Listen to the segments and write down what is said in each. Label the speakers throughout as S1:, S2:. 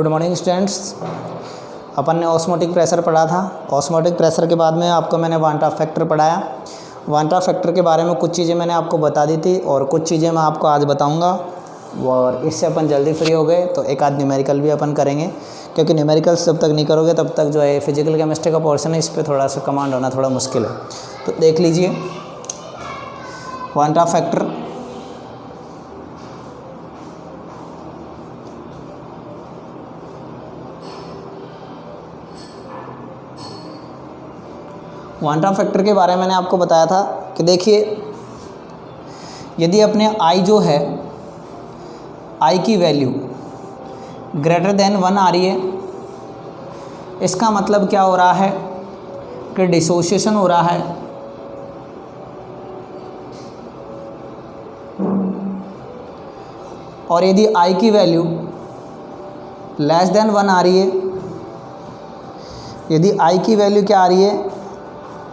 S1: Good morning students. अपन ने osmotic pressure पढ़ा था। ऑस्मोटिक प्रेशर के बाद में आपको मैंने वांट ऑफ फैक्टर पढ़ाया। वांट ऑफ फैक्टर के बारे में कुछ चीज़ें मैंने आपको बता दी थी और कुछ चीज़ें मैं आपको आज बताऊंगा, और इससे अपन जल्दी फ्री हो गए तो एक आध न्यूमेरिकल भी अपन करेंगे, क्योंकि न्यूमेरिकल्स जब तक नहीं करोगे तब तक जो है फिजिकल केमिस्ट्री का पोर्शन है इस पर थोड़ा सा कमांड होना थोड़ा मुश्किल है। तो देख लीजिए want Hoff factor. Want Hoff factor के बारे में मैंने आपको बताया था कि देखिए, यदि अपने आई जो है, आई की वैल्यू ग्रेटर देन 1 आ रही है, इसका मतलब क्या हो रहा है कि डिसोसिएशन हो रहा है। और यदि आई की वैल्यू लेस देन 1 आ रही है, यदि आई की वैल्यू क्या आ रही है,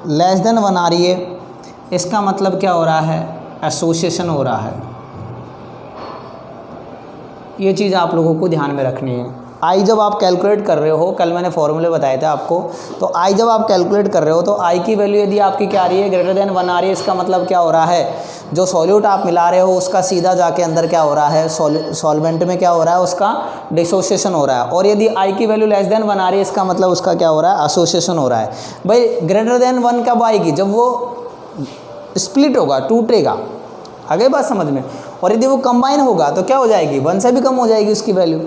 S1: लेस देन 1 आ रही है, इसका मतलब क्या हो रहा है, एसोसिएशन हो रहा है। ये चीज़ आप लोगों को ध्यान में रखनी है। आई जब आप कैलकुलेट कर रहे हो, कल मैंने फॉर्मूले बताए थे आपको, तो आई जब आप कैलकुलेट कर रहे हो तो आई की वैल्यू यदि आपकी क्या आ रही है, ग्रेटर देन 1 आ रही है, इसका मतलब क्या हो रहा है, जो सॉल्यूट आप मिला रहे हो उसका सीधा जाके अंदर क्या हो रहा है, सॉल्वेंट में क्या हो रहा है, उसका डिसोसिएशन हो रहा है। और यदि आई की वैल्यू लेस देन 1 आ रही है, इसका मतलब उसका क्या हो रहा है, एसोसिएशन हो रहा है। भाई ग्रेटर देन 1 कब आएगी, जब वो स्प्लिट होगा, टूटेगा। आगे बात समझ में। और यदि वो कंबाइन होगा तो क्या हो जाएगी, 1 से भी कम हो जाएगी उसकी वैल्यू।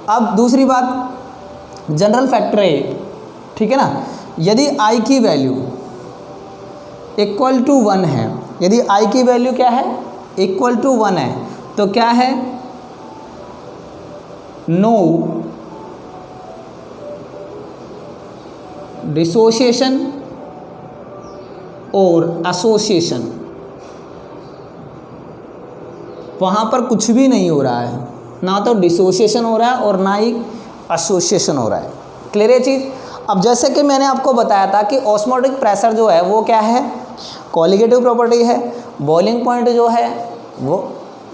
S1: अब दूसरी बात, जनरल फैक्टर है, ठीक है ना। यदि आई की वैल्यू इक्वल टू 1 है, यदि आई की वैल्यू क्या है, इक्वल टू 1 है, तो क्या है, नो डिसोसिएशन और एसोसिएशन। वहाँ पर कुछ भी नहीं हो रहा है, ना तो डिसोसिएशन हो रहा है और ना ही एसोसिएशन हो रहा है। क्लियर है चीज़। अब जैसे कि मैंने आपको बताया था कि ऑस्मोटिक प्रेशर जो है वो क्या है, कॉलिगेटिव प्रॉपर्टी है। बॉइलिंग पॉइंट जो है वो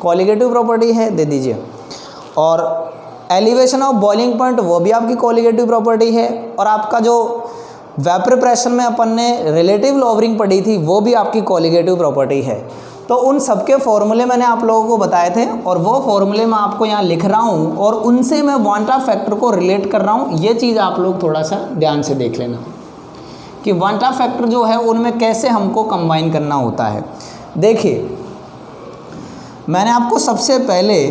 S1: कॉलिगेटिव प्रॉपर्टी है, दे दीजिए। और एलिवेशन ऑफ बॉइलिंग पॉइंट वो भी आपकी कॉलिगेटिव प्रॉपर्टी है। और आपका जो वेपर प्रेशर में अपन ने रिलेटिव लॉवरिंग पढ़ी थी वो भी आपकी कॉलिगेटिव प्रॉपर्टी है। तो उन सबके फॉर्मूले मैंने आप लोगों को बताए थे और वो फॉर्मूले मैं आपको यहाँ लिख रहा हूँ और उनसे मैं वांट ऑफ फैक्टर को रिलेट कर रहा हूँ। ये चीज़ आप लोग थोड़ा सा ध्यान से देख लेना कि वांट ऑफ फैक्टर जो है उनमें कैसे हमको कंबाइन करना होता है। देखिए, मैंने आपको सबसे पहले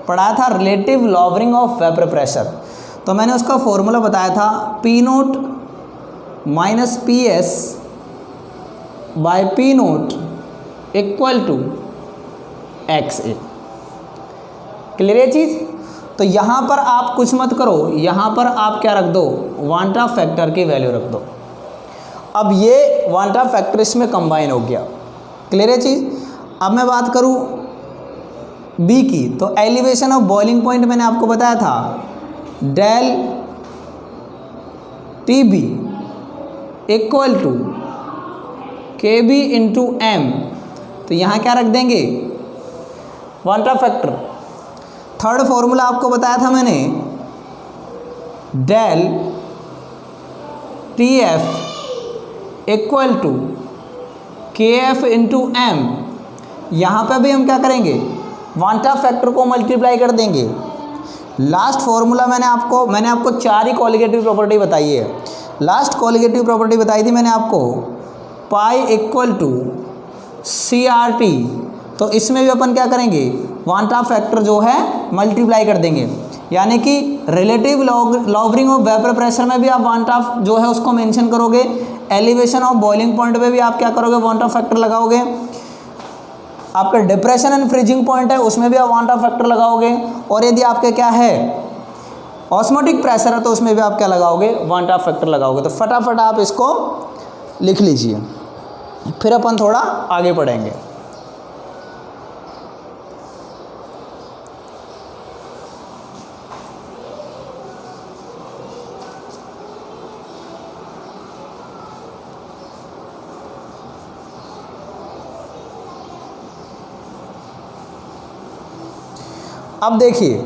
S1: पढ़ाया था relative lowering of vapour pressure. तो मैंने उसका फॉर्मूला बताया था P0 minus PS by P0 equal to XA। Clear है चीज़। तो यहाँ पर आप कुछ मत करो, यहाँ पर आप क्या रख दो, वांट ऑफ फैक्टर की वैल्यू रख दो। अब ये वांट ऑफ फैक्टर इसमें कंबाइन हो गया। क्लियर है चीज़। अब मैं बात करूँ B की, तो एलिवेशन ऑफ बॉइलिंग पॉइंट मैंने आपको बताया था del TB equal to KB into M। तो यहाँ क्या रख देंगे, van't Hoff factor. Third formula आपको बताया था मैंने del TF equal to KF into M। यहाँ पे भी हम क्या करेंगे, वांट ऑफ फैक्टर को मल्टीप्लाई कर देंगे। लास्ट फॉर्मूला मैंने आपको 4 ही कॉलिगेटिव प्रॉपर्टी बताई है। लास्ट कॉलिगेटिव प्रॉपर्टी बताई थी मैंने आपको पाई इक्वल टू CRT। तो इसमें भी अपन क्या करेंगे, वांट ऑफ फैक्टर जो है मल्टीप्लाई कर देंगे। यानी कि relative lowering of vapour pressure में भी आप वांट ऑफ जो है उसको मेंशन करोगे, एलिवेशन ऑफ बॉइलिंग पॉइंट में भी आप क्या करोगे, वांट ऑफ फैक्टर लगाओगे। आपका डिप्रेशन एंड फ्रीजिंग पॉइंट है उसमें भी आप वांट ऑफ फैक्टर लगाओगे। और यदि आपके क्या है ऑस्मोटिक प्रेशर है तो उसमें भी आप क्या लगाओगे, वांट ऑफ फैक्टर लगाओगे। तो फटाफट आप इसको लिख लीजिए, फिर अपन थोड़ा आगे पढ़ेंगे। अब देखिए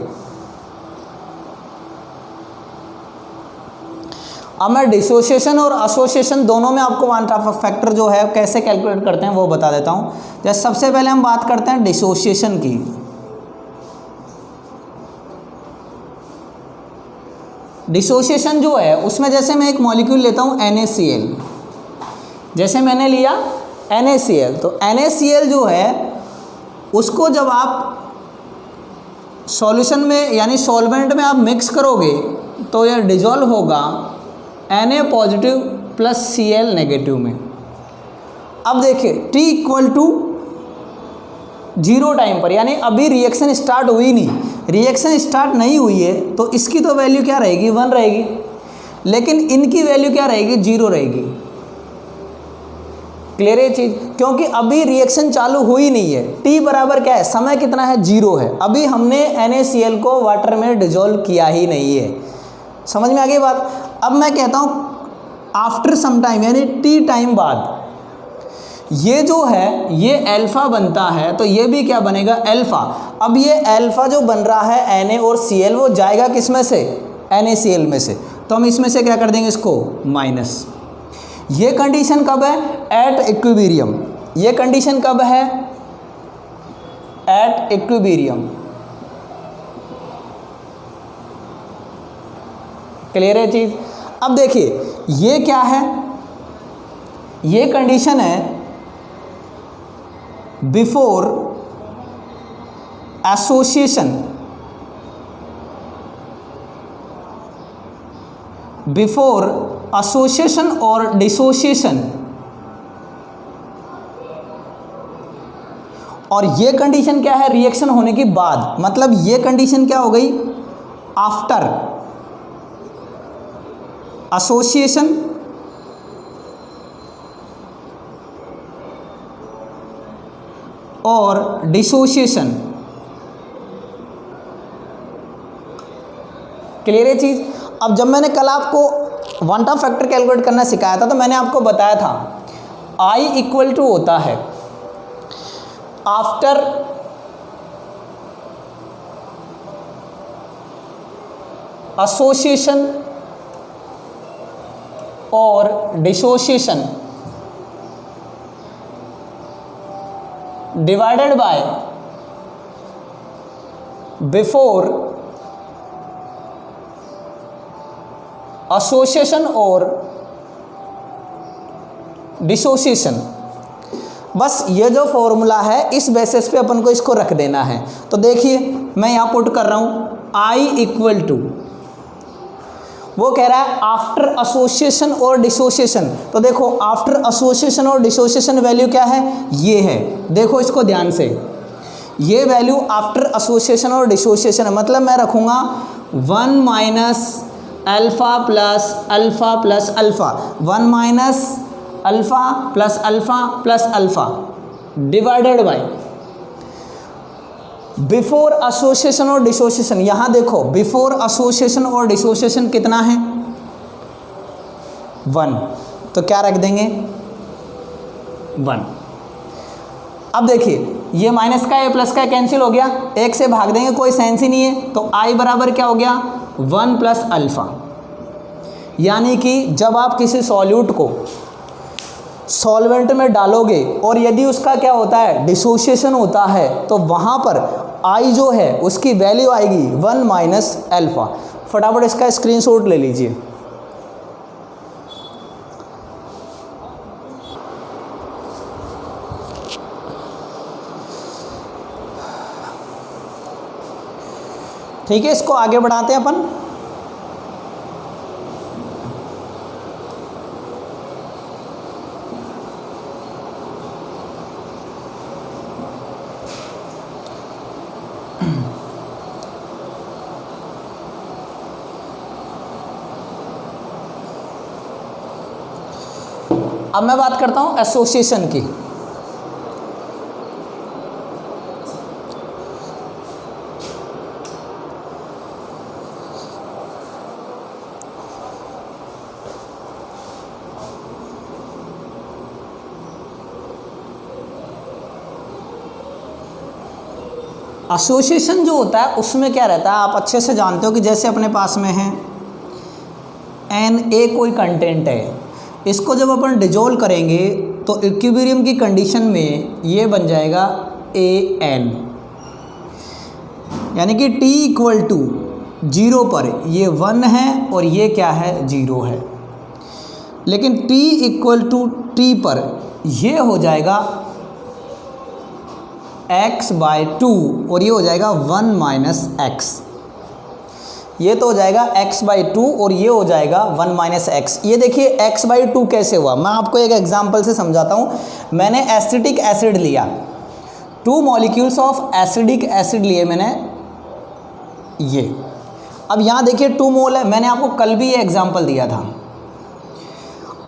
S1: अब मैं डिसोसिएशन और एसोसिएशन दोनों में आपको वन ऑफ फैक्टर जो है कैसे कैलकुलेट करते हैं वो बता देता हूँ। जैसे सबसे पहले हम बात करते हैं डिसोसिएशन की। डिसोसिएशन जो है उसमें जैसे मैं एक मॉलिक्यूल लेता हूँ NaCl, जैसे मैंने लिया NaCl, तो NaCl जो है उसको जब आप सॉल्यूशन में यानी सॉल्वेंट में आप मिक्स करोगे तो यह डिजॉल्व होगा Na positive plus Cl negative में। अब देखिए t इक्वल टू 0 टाइम पर, यानी अभी रिएक्शन स्टार्ट हुई नहीं, रिएक्शन स्टार्ट नहीं हुई है तो इसकी तो वैल्यू क्या रहेगी 1 रहेगी, लेकिन इनकी वैल्यू क्या रहेगी 0 रहेगी। क्लियर है चीज़, क्योंकि अभी रिएक्शन चालू हुई नहीं है। t बराबर क्या है, समय कितना है 0 है, अभी हमने NaCl को वाटर में डिजोल्व किया ही नहीं है। समझ में आ गई बात। अब मैं कहता हूँ आफ्टर सम टाइम यानी t टाइम बाद ये जो है ये अल्फा बनता है, तो ये भी क्या बनेगा अल्फा। अब ये अल्फा जो बन रहा है Na और Cl वो जाएगा किस में से NaCl में से, तो हम इसमें से क्या कर देंगे इसको माइनस। ये कंडीशन कब है एट इक्विलिब्रियम, ये कंडीशन कब है एट इक्विलिब्रियम। क्लियर है चीज। अब देखिए ये क्या है, ये कंडीशन है बिफोर एसोसिएशन, बिफोर एसोसिएशन और डिसोसिएशन, और ये कंडीशन क्या है रिएक्शन होने के बाद, मतलब ये कंडीशन क्या हो गई आफ्टर एसोसिएशन और डिसोसिएशन। क्लियर है चीज। अब जब मैंने कल आपको वन टाइम फैक्टर कैलकुलेट करना सिखाया था तो मैंने आपको बताया था I इक्वल टू होता है आफ्टर एसोसिएशन और dissociation divided by before association और डिसोसिएशन। बस ये जो फॉर्मूला है इस बेसिस पे अपन को इसको रख देना है। तो देखिए मैं यहाँ पुट कर रहा हूँ I इक्वल टू, वो कह रहा है आफ्टर एसोसिएशन और डिसोसिएशन। तो देखो आफ्टर एसोसिएशन और डिसोसिएशन वैल्यू क्या है, ये है, देखो इसको ध्यान से, ये वैल्यू आफ्टर एसोसिएशन और डिसोसिएशन है, मतलब मैं रखूँगा 1 minus alpha plus alpha plus alpha, 1 minus alpha plus alpha plus alpha divided by before association और डिसोसिएशन। यहाँ देखो बिफोर एसोसिएशन और डिसोसिएशन कितना है 1, तो क्या रख देंगे 1। अब देखिए ये माइनस का ये प्लस का कैंसिल हो गया, 1 से भाग देंगे कोई सेंस ही नहीं है, तो I बराबर क्या हो गया 1 प्लस अल्फ़ा। यानी कि जब आप किसी सॉल्यूट को सॉल्वेंट में डालोगे और यदि उसका क्या होता है डिसोसिएशन होता है तो वहाँ पर I जो है उसकी वैल्यू आएगी 1 माइनस अल्फ़ा। फटाफट इसका स्क्रीनशॉट ले लीजिए। ठीक है, इसको आगे बढ़ाते हैं अपन। अब मैं बात करता हूं एसोसिएशन की। एसोसिएशन जो होता है उसमें क्या रहता है आप अच्छे से जानते हो कि जैसे अपने पास में है Na कोई कंटेंट है, इसको जब अपन डिजोल्व करेंगे तो इक्विलिब्रियम की कंडीशन में ये बन जाएगा An, यानी कि T इक्वल टू 0 पर ये 1 है और ये क्या है 0 है, लेकिन T इक्वल टू T पर ये हो जाएगा x/2 और ये हो जाएगा 1 माइनस एक्स, ये तो हो जाएगा x/2 और ये हो जाएगा 1 माइनस एक्स। ये देखिए x/2 कैसे हुआ, मैं आपको एक एग्जांपल से समझाता हूँ। मैंने एसिटिक एसिड लिया, 2 मॉलिक्यूल्स ऑफ एसिडिक एसिड लिए मैंने ये। अब यहाँ देखिए 2 मोल है, मैंने आपको कल भी ये एग्जांपल दिया था।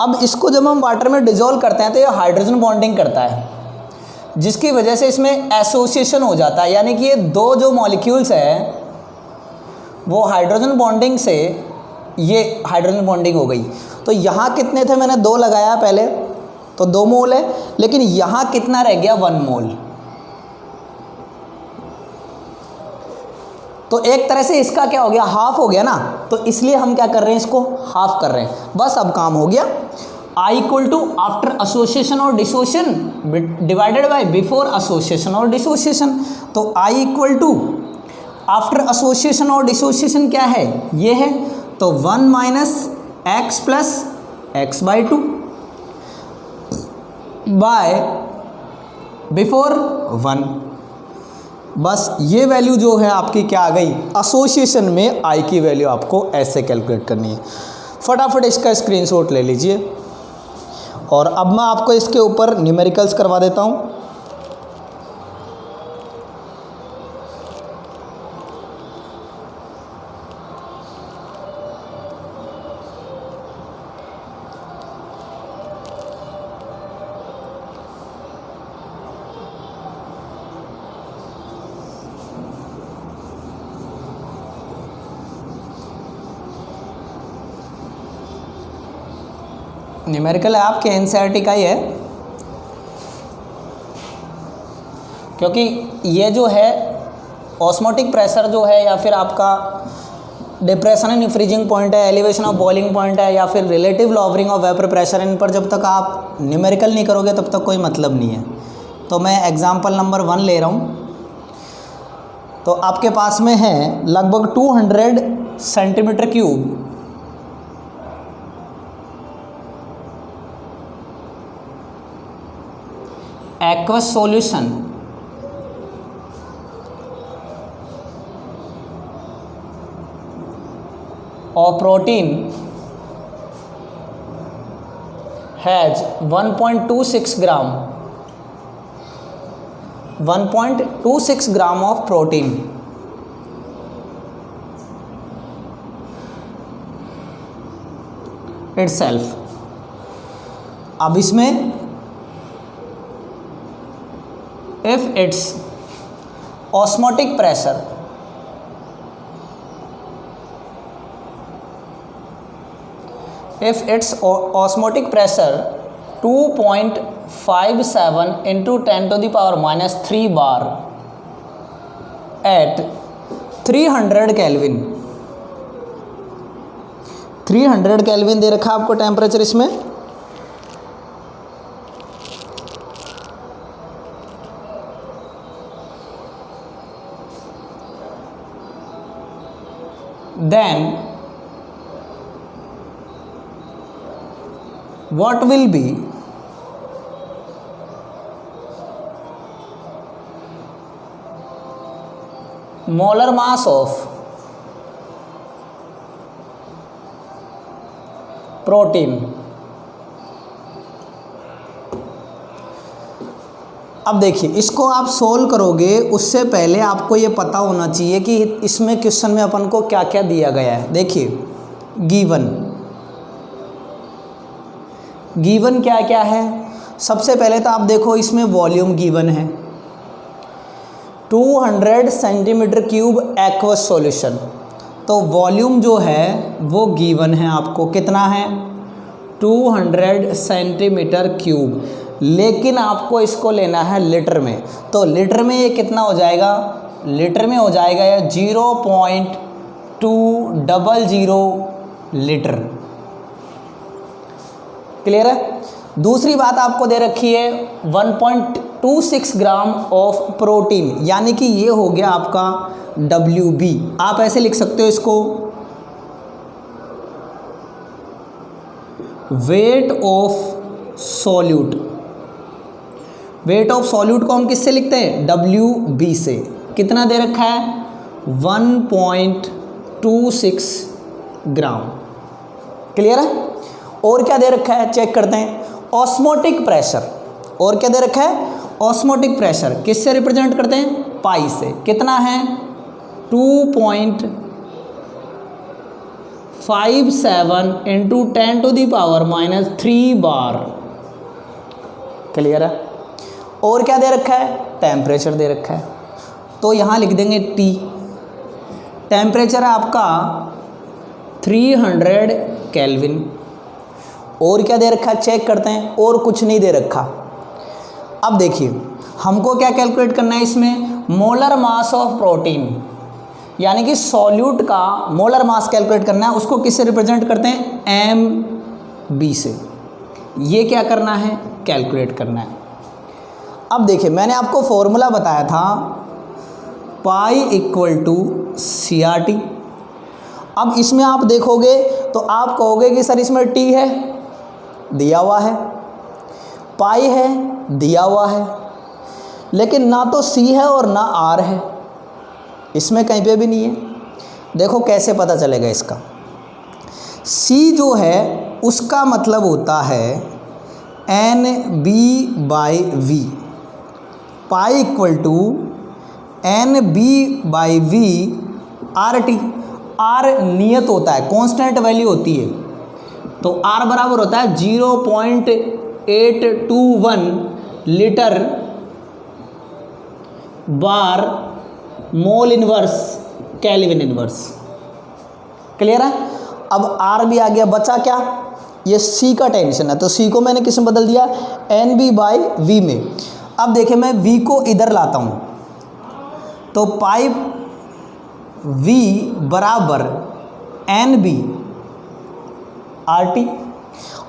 S1: अब इसको जब हम वाटर में डिजोल्व करते हैं तो ये हाइड्रोजन बॉन्डिंग करता है, जिसकी वजह से इसमें एसोसिएशन हो जाता है, यानी कि ये 2 जो मॉलिक्यूल्स हैं वो हाइड्रोजन बॉन्डिंग से ये हाइड्रोजन बॉन्डिंग हो गई। तो यहाँ कितने थे, मैंने 2 लगाया पहले तो 2 मोल है, लेकिन यहाँ कितना रह गया 1 मोल। तो एक तरह से इसका क्या हो गया, हाफ हो गया ना, तो इसलिए हम क्या कर रहे हैं, इसको हाफ कर रहे हैं। बस अब काम हो गया। I equal to after association और dissociation divided by before association और डिसोसिएशन। तो I equal to after association और डिसोसिएशन क्या है, ये है, तो 1 minus x plus x/2 by before 1। बस ये वैल्यू जो है आपकी क्या आ गई, एसोसिएशन में I की वैल्यू आपको ऐसे कैलकुलेट करनी है। फटाफट इसका स्क्रीनशॉट ले लीजिए और अब मैं आपको इसके ऊपर न्यूमेरिकल्स करवा देता हूँ। न्यूमेरिकल है आपके एनसीईआरटी का ही है, क्योंकि ये जो है ऑस्मोटिक प्रेशर जो है या फिर आपका डिप्रेशन एंड फ्रीजिंग पॉइंट है, एलिवेशन ऑफ बॉइलिंग पॉइंट है या फिर relative lowering of vapour pressure, इन पर जब तक आप न्यूमेरिकल नहीं करोगे तब तक कोई मतलब नहीं है। तो मैं एग्जांपल नंबर 1 ले रहा हूँ। तो आपके पास में है लगभग 200 centimetre cube aqueous solution of protein has 1.26 gram of protein itself। अब इसमें if its osmotic pressure if its osmotic pressure 2.57 into 10 to the power minus 3 bar at 300 Kelvin, 300 Kelvin दे रखा आपको टेम्परेचर इसमें। Then what will be molar mass of protein? अब देखिए इसको आप solve करोगे उससे पहले आपको ये पता होना चाहिए कि इसमें क्वेश्चन में अपन को क्या क्या दिया गया है। देखिए गिवन क्या क्या है, सबसे पहले तो आप देखो इसमें वॉल्यूम गिवन है 200 सेंटीमीटर क्यूब एक्वस सॉल्यूशन, तो वॉल्यूम जो है वो गिवन है आपको, कितना है 200 सेंटीमीटर क्यूब, लेकिन आपको इसको लेना है लीटर में। तो लीटर में ये कितना हो जाएगा, लीटर में हो जाएगा ये 0.200 लीटर। क्लियर है। दूसरी बात आपको दे रखी है 1.26 ग्राम ऑफ प्रोटीन, यानी कि ये हो गया आपका WB। आप ऐसे लिख सकते हो इसको, weight of solute. Weight of solute को हम किससे लिखते हैं? WB से। कितना दे रखा है? 1.26 ग्राम। क्लियर है। और क्या दे रखा है चेक करते हैं, ऑस्मोटिक प्रेशर। और क्या दे रखा है? Osmotic pressure. किससे रिप्रेजेंट करते हैं? पाई से। कितना है? 2.57 इंटू 10⁻³ बार। क्लियर है। और क्या दे रखा है? टेम्परेचर दे रखा है, तो यहाँ लिख देंगे T। टेम्परेचर है आपका 300 केल्विन। और क्या दे रखा है चेक करते हैं, और कुछ नहीं दे रखा। अब देखिए हमको क्या कैलकुलेट करना है इसमें, मोलर मास ऑफ प्रोटीन, यानी कि सॉल्यूट का मोलर मास कैलकुलेट करना है। उसको किससे रिप्रेजेंट करते हैं? MB से। ये क्या करना है? कैलकुलेट करना है। अब देखिए मैंने आपको फॉर्मूला बताया था पाई इक्वल टू CRT। अब इसमें आप देखोगे तो आप कहोगे कि सर इसमें T है, दिया हुआ है, पाई है, दिया हुआ है, लेकिन ना तो C है और ना R है, इसमें कहीं पे भी नहीं है। देखो कैसे पता चलेगा इसका। C जो है उसका मतलब होता है NB/V। Pi equal to NB/V RT। R नियत होता है, कांस्टेंट वैल्यू होती है, तो R बराबर होता है 0.821 litre bar mole inverse kelvin inverse. Clear है। अब R भी आ गया, बचा क्या? ये C का टेंशन है, तो C को मैंने किस में बदल दिया? NB/V में। अब देखिए मैं V को इधर लाता हूँ, तो पाई V बराबर NB/RT।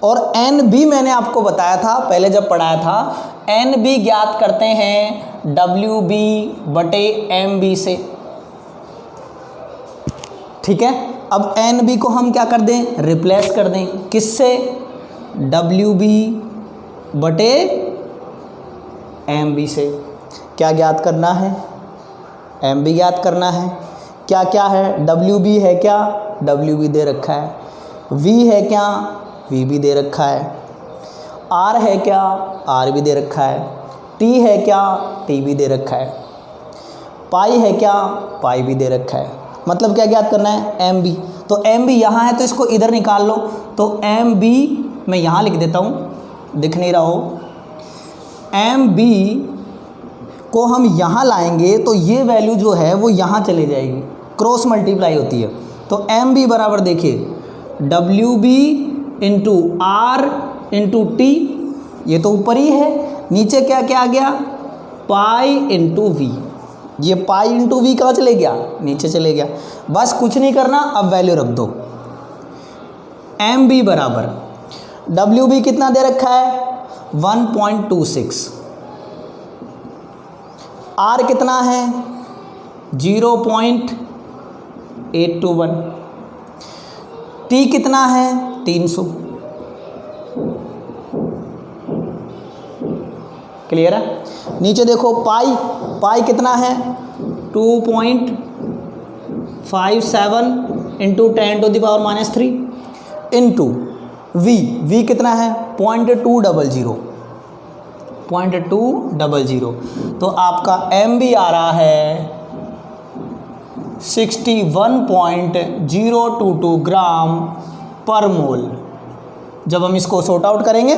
S1: और NB मैंने आपको बताया था पहले जब पढ़ाया था, NB ज्ञात करते हैं WB/MB से। ठीक है। अब NB को हम क्या कर दें? रिप्लेस कर दें। किससे? WB/MB से। क्या ज्ञात करना है? MB ज्ञात करना है। क्या क्या है? WB है क्या? WB दे रखा है। V है क्या? V भी दे रखा है। R है क्या? R भी दे रखा है। T है क्या? T भी दे रखा है। पाई है क्या? पाई भी दे रखा है। मतलब क्या ज्ञात करना है? MB। तो MB यहाँ है तो इसको इधर निकाल लो, तो MB मैं यहाँ लिख देता हूँ, दिख नहीं रहा हो। MB को हम यहाँ लाएंगे तो ये वैल्यू जो है वो यहाँ चले जाएगी, क्रॉस मल्टीप्लाई होती है। तो MB बराबर देखिए WB into R into T, ये तो ऊपर ही है, नीचे क्या क्या आ गया? Pi into V। ये पाई इंटू V कहाँ चले गया? नीचे चले गया। बस कुछ नहीं करना, अब वैल्यू रख दो। MB बराबर WB कितना दे रखा है? 1.26। R कितना है? 0.821। T कितना है? 300। क्लियर है। नीचे देखो पाई, पाई कितना है? 2.57 इंटू 10⁻³ इंटू V। V कितना है? 0.200। तो आपका MB आ रहा है 61.022 ग्राम पर मोल। जब हम इसको सॉर्ट आउट करेंगे,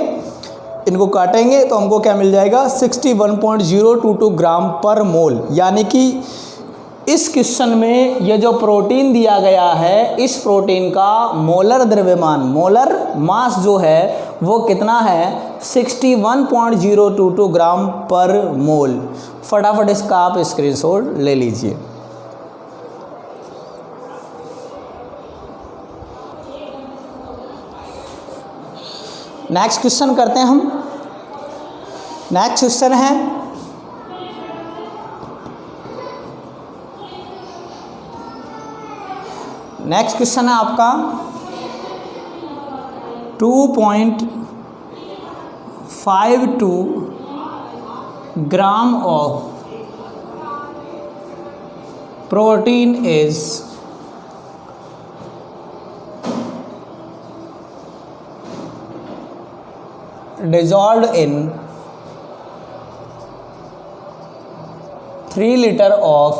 S1: इनको काटेंगे, तो हमको क्या मिल जाएगा? 61.022 ग्राम पर मोल। यानी कि इस क्वेश्चन में ये जो प्रोटीन दिया गया है, इस प्रोटीन का मोलर द्रव्यमान, मोलर मास जो है वो कितना है? 61.022 ग्राम पर मोल। फटाफट इसका आप स्क्रीनशॉट ले लीजिए। नेक्स्ट क्वेश्चन करते हैं हम। नेक्स्ट क्वेश्चन है आपका 2.52 gram of protein is dissolved in 3 liter of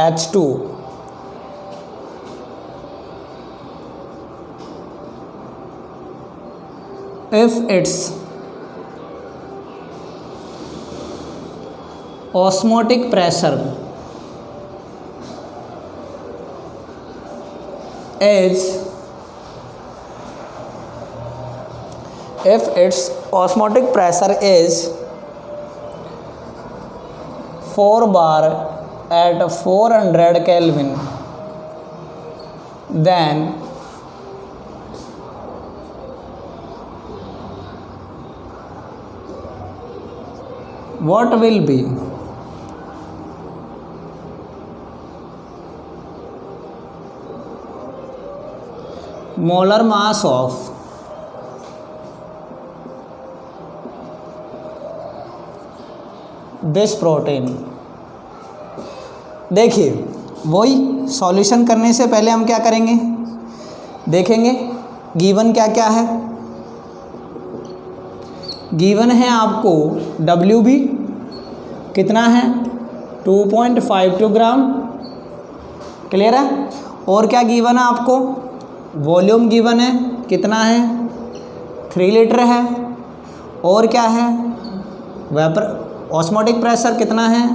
S1: H2. If its osmotic pressure is 4 bar at 400 Kelvin, then what will be molar mass of this protein. देखिए, वही solution करने से पहले हम क्या करेंगे, देखेंगे गिवन क्या क्या है। गिवन है आपको WB कितना है 2.52 ग्राम, क्लियर है। और क्या गिवन है आपको, वॉल्यूम गिवन है कितना है 3 लीटर है। और क्या है, वेपर ऑस्मोटिक प्रेशर कितना है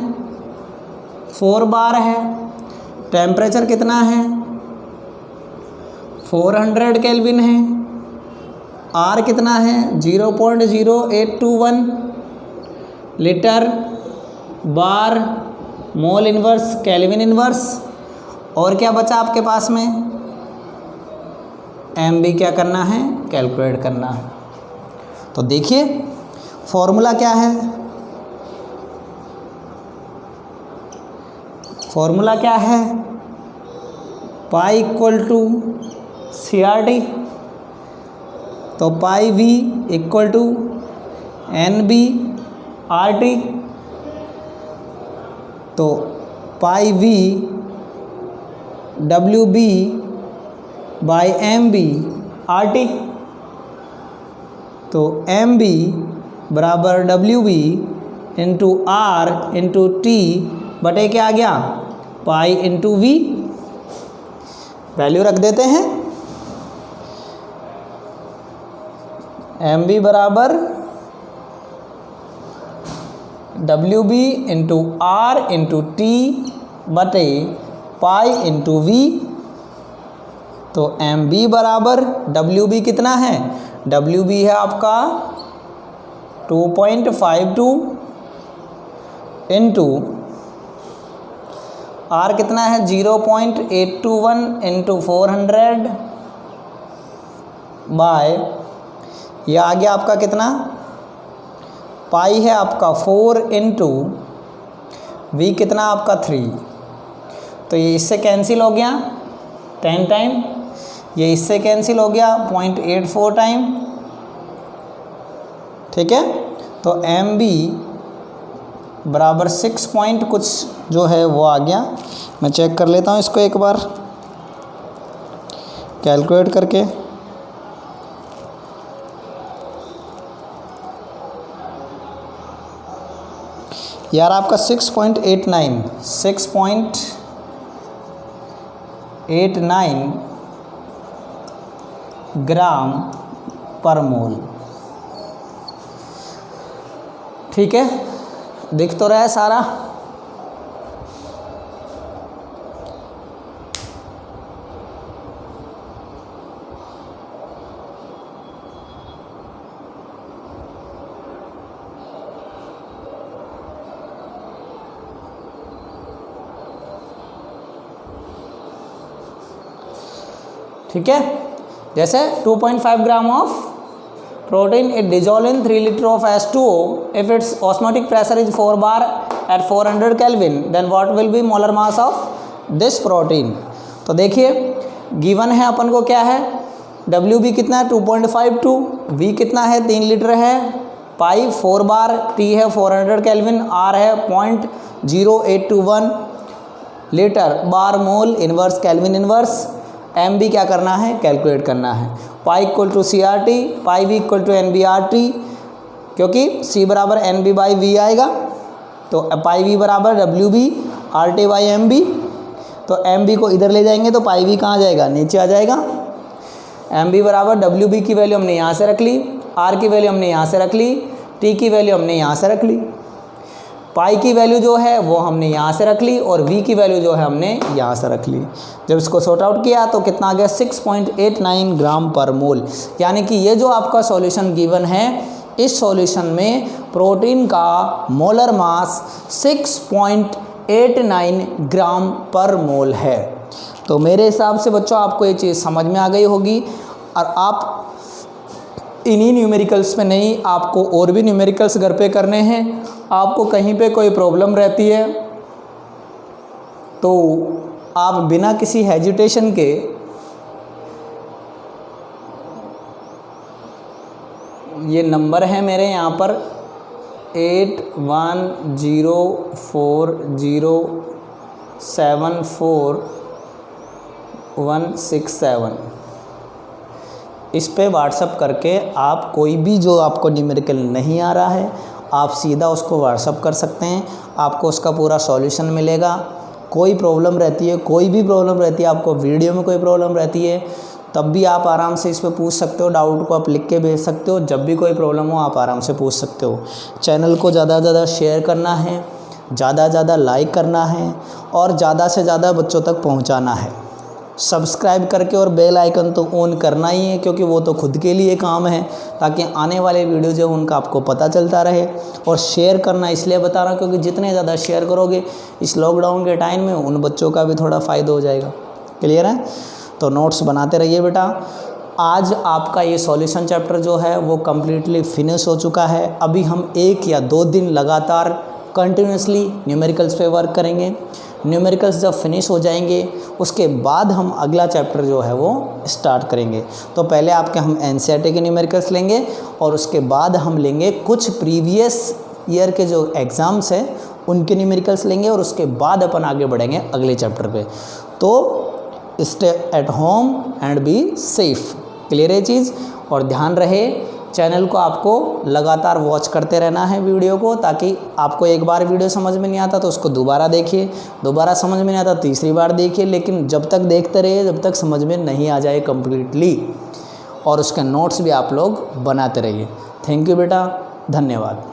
S1: 4 बार है। टेम्परेचर कितना है 400 केल्विन है। आर कितना है 0.0821 litre bar mole inverse kelvin inverse. और क्या बचा आपके पास में, एम बी क्या करना है, कैलकुलेट करना है। तो देखिए फॉर्मूला क्या है, फॉर्मूला क्या है, पाई इक्वल टू CRT। तो pi V equal to NB/RT। तो पाई V WB/MB/RT। तो MB बराबर WB into R into T बटे क्या आ गया पाई इंटू V। वैल्यू रख देते हैं, MB बराबर WB into R into T बटे पाई इंटू V। तो MB बराबर WB कितना है, WB है आपका 2.52 इंटू R कितना है 0.821 इंटू 400 बाय, ये आ गया आपका कितना, पाई है आपका 4 इंटू V कितना आपका 3। तो ये इससे कैंसिल हो गया 10 टाइम, ये इससे कैंसिल हो गया 0.84 टाइम, ठीक है। तो MB बराबर 6 पॉइंट कुछ जो है वो आ गया। मैं चेक कर लेता हूँ इसको एक बार कैलकुलेट करके। यार आपका 6.89 ग्राम पर मोल, ठीक है। दिख तो रहा है सारा, ठीक है। जैसे 2.5 gram of protein it dissolve in 3 liter of H2O. If its osmotic pressure is 4 bar at 400 Kelvin, then what will be molar mass of this protein? तो देखिए गिवन है अपन को क्या है, WB कितना है 2.52, V कितना है 3 लीटर है, पाई 4 बार, T है 400 केल्विन, R है 0.0821 litre bar mole inverse kelvin inverse, MB क्या करना है कैलकुलेट करना है, pi equal to CRT, pi V equal to NBRT, क्योंकि C बराबर NB बाई V आएगा, तो पाई V बराबर WB RT बाई MB, तो MB को इधर ले जाएंगे तो पाई V कहाँ जाएगा, नीचे आ जाएगा। MB बराबर WB की वैल्यू हमने यहाँ से रख ली, R की वैल्यू हमने यहाँ से रख ली, T की वैल्यू हमने यहाँ से रख ली, पाई की वैल्यू जो है वो हमने यहाँ से रख ली और V की वैल्यू जो है हमने यहाँ से रख ली। जब इसको सॉर्ट आउट किया तो कितना आ गया 6.89 ग्राम पर मोल। यानी कि ये जो आपका सॉल्यूशन गिवन है, इस सॉल्यूशन में प्रोटीन का मोलर मास 6.89 ग्राम पर मोल है। तो मेरे हिसाब से बच्चों आपको ये चीज़ समझ में आ गई होगी, और आप इन्हीं न्यूमेरिकल्स में नहीं, आपको और भी न्यूमेरिकल्स घर पे करने हैं। आपको कहीं पे कोई प्रॉब्लम रहती है तो आप बिना किसी हेजिटेशन के ये नंबर है मेरे यहाँ पर 8104074167, इस पे व्हाट्सअप करके आप कोई भी जो आपको न्यूमेरिकल नहीं आ रहा है आप सीधा उसको व्हाट्सअप कर सकते हैं, आपको उसका पूरा सॉल्यूशन मिलेगा। कोई प्रॉब्लम रहती है, कोई भी प्रॉब्लम रहती है, आपको वीडियो में कोई प्रॉब्लम रहती है तब भी आप आराम से इस पर पूछ सकते हो, डाउट को आप लिख के भेज सकते हो, जब भी कोई प्रॉब्लम हो आप आराम से पूछ सकते हो। चैनल को ज़्यादा से ज़्यादा शेयर करना है, ज़्यादा से ज़्यादा लाइक करना है और ज़्यादा से ज़्यादा बच्चों तक पहुँचाना है। सब्सक्राइब करके और बेल आइकन तो ऑन करना ही है, क्योंकि वो तो खुद के लिए काम है, ताकि आने वाले वीडियो जो उनका आपको पता चलता रहे। और शेयर करना इसलिए बता रहा हूँ क्योंकि जितने ज़्यादा शेयर करोगे इस लॉकडाउन के टाइम में उन बच्चों का भी थोड़ा फ़ायदा हो जाएगा। क्लियर है? तो नोट्स बनाते रहिए बेटा। आज आपका ये सॉल्यूशन चैप्टर जो है वो कम्प्लीटली फिनिश हो चुका है। अभी हम 1 या 2 दिन लगातार कंटिन्यूसली न्यूमेरिकल्स पे वर्क करेंगे। न्यूमेरिकल्स जब फिनिश हो जाएंगे उसके बाद हम अगला चैप्टर जो है वो स्टार्ट करेंगे। तो पहले आपके हम NCERT के न्यूमेरिकल्स लेंगे और उसके बाद हम लेंगे कुछ प्रीवियस ईयर के जो एग्ज़ाम्स हैं उनके न्यूमेरिकल्स लेंगे और उसके बाद अपन आगे बढ़ेंगे अगले चैप्टर पे। तो stay at home and be safe. Clear है चीज़? और ध्यान रहे चैनल को आपको लगातार वॉच करते रहना है वीडियो को, ताकि आपको एक बार वीडियो समझ में नहीं आता तो उसको दोबारा देखिए, दोबारा समझ में नहीं आता तीसरी बार देखिए, लेकिन जब तक देखते रहिए जब तक समझ में नहीं आ जाए कम्प्लीटली, और उसके नोट्स भी आप लोग बनाते रहिए। थैंक यू बेटा, धन्यवाद।